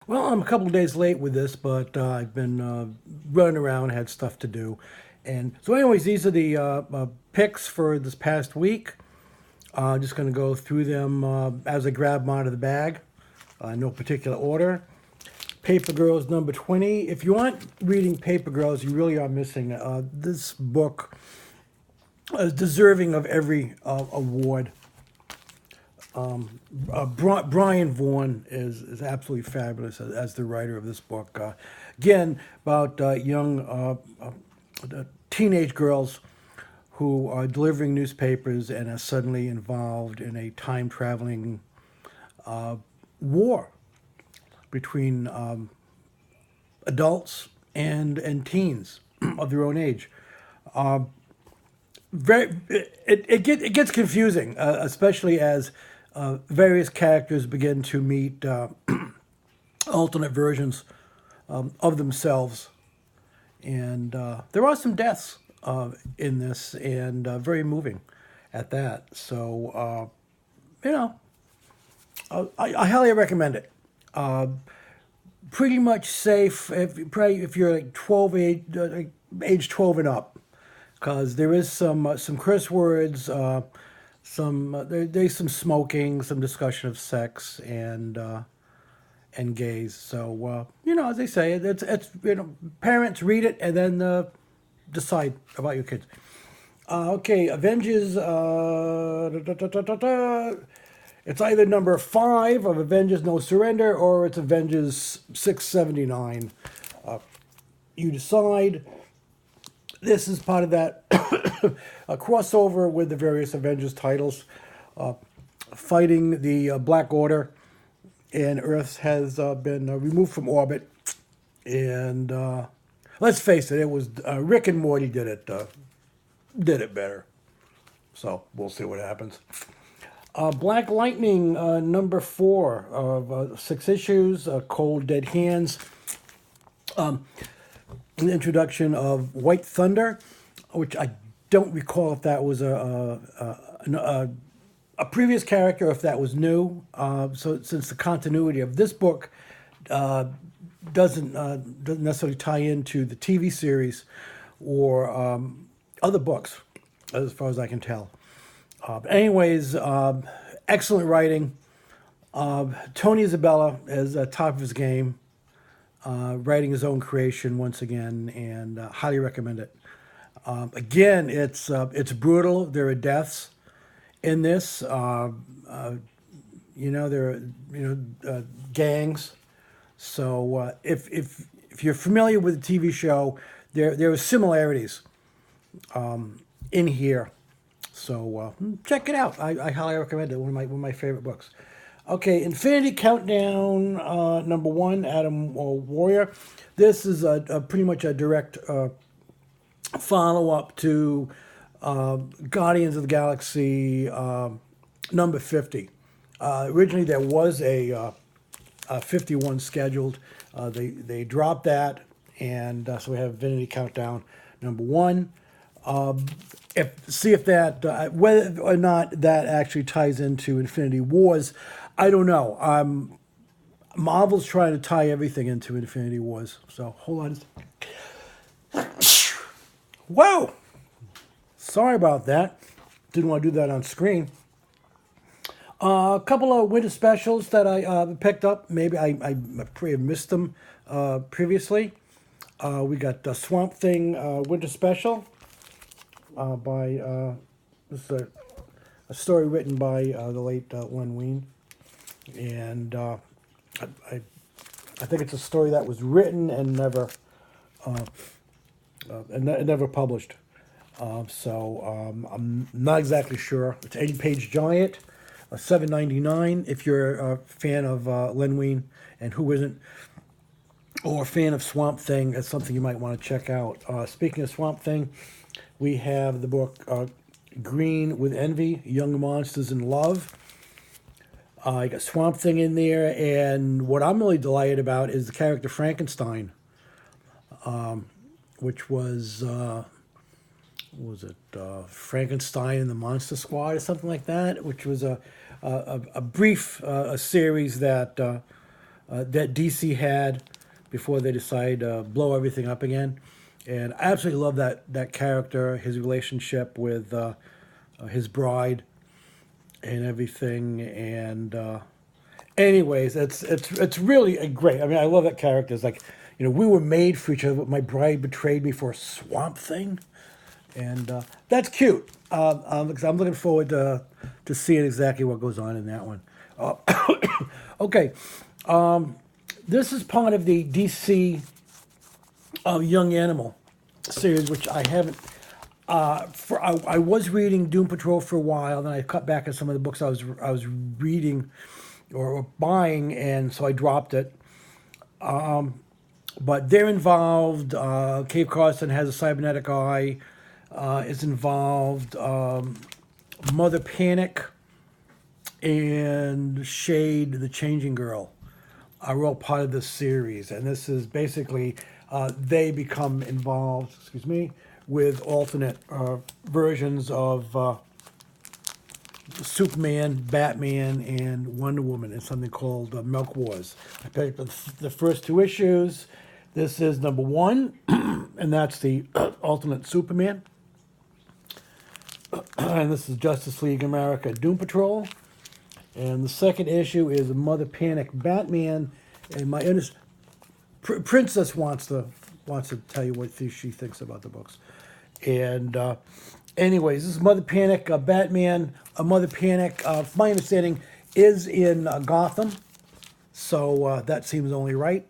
Well, I'm a couple of days late with this, but I've been running around, had stuff to do. And so, anyways, these are the picks for this past week. Just going to go through them as I grab them out of the bag, no particular order. Paper Girls number 20. If you aren't reading Paper Girls, you really are missing. This book is deserving of every award. Brian Vaughan is absolutely fabulous as the writer of this book. Again, about young teenage girls who are delivering newspapers and are suddenly involved in a time traveling war between adults and teens of their own age. It gets confusing, especially as various characters begin to meet alternate versions of themselves, and there are some deaths in this, and very moving at that. So you know, I highly recommend it. Pretty much safe if you're like 12 age 12 and up, because there is some curse words, there's some smoking, some discussion of sex and gays. So as they say, it's parents read it and then decide about your kids. Okay, Avengers. It's either number 5 of Avengers No Surrender or it's Avengers 679. You decide. This is part of that a crossover with the various Avengers titles, fighting the Black Order, and Earth has been removed from orbit. And let's face it, it was Rick and Morty did it better. So we'll see what happens. Black Lightning, number 4 of 6 issues, Cold Dead Hands. An introduction of White Thunder, which I don't recall if that was a previous character or if that was new. So since the continuity of this book uh, doesn't necessarily tie into the TV series or other books, as far as I can tell. Anyways, excellent writing. Tony Isabella is top of his game, writing his own creation once again, and highly recommend it. Again, it's brutal. There are deaths in this. There are gangs. So if you're familiar with the TV show, there are similarities in here. So check it out. I highly recommend it. One of my favorite books. Okay, Infinity Countdown number 1, Adam Warrior. This is pretty much a direct follow up to Guardians of the Galaxy number 50. Originally, there was a 51 scheduled. They dropped that, and so we have Infinity Countdown number 1. See if that whether or not that actually ties into Infinity Wars. I don't know. Marvel's trying to tie everything into Infinity Wars. So hold on. Whoa! Sorry about that. Didn't want to do that on screen. A couple of winter specials that I picked up. Maybe I probably have missed them previously. We got the Swamp Thing winter special by this is a story written by the late Len Wein, and I I think it's a story that was written and never published. I'm not exactly sure. It's 80-page giant, $7.99 if you're a fan of Len Wein, and who isn't, or a fan of Swamp Thing. That's something you might want to check out. Speaking of Swamp Thing, we have the book Green with Envy, Young Monsters in Love. I got Swamp Thing in there, and what I'm really delighted about is the character Frankenstein, which was it Frankenstein and the Monster Squad or something like that, which was a brief series that that DC had before they decided to blow everything up again. And I absolutely love that character, his relationship with his bride and everything. And anyways, it's really a great. I mean, I love that character. It's like, we were made for each other, but my bride betrayed me for a Swamp Thing, and that's cute. I'm looking forward to seeing exactly what goes on in that one. Okay, this is part of the DC Young Animal series, which I haven't. I was reading Doom Patrol for a while, then I cut back on some of the books I was reading or buying, and so I dropped it. But they're involved. Cave Carson has a cybernetic eye. Is involved. Mother Panic and Shade, the Changing Girl, are all part of this series, and this is basically they become involved. Excuse me, with alternate versions of Superman, Batman, and Wonder Woman in something called Milk Wars. I picked up the first two issues. This is number 1, and that's the alternate Superman. And this is Justice League America Doom Patrol. And the second issue is Mother Panic Batman. And my Princess wants to tell you what she thinks about the books. And anyways, this is Mother Panic Batman. Mother Panic, from my understanding, is in Gotham. So that seems only right.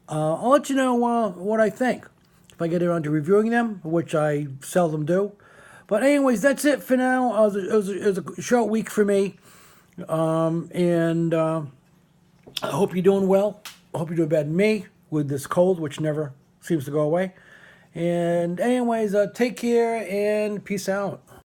I'll let you know what I think if I get around to reviewing them, which I seldom do. But anyways, that's it for now. It was a short week for me. And I hope you're doing well. I hope you're doing better than me with this cold, which never seems to go away. And anyways, take care and peace out.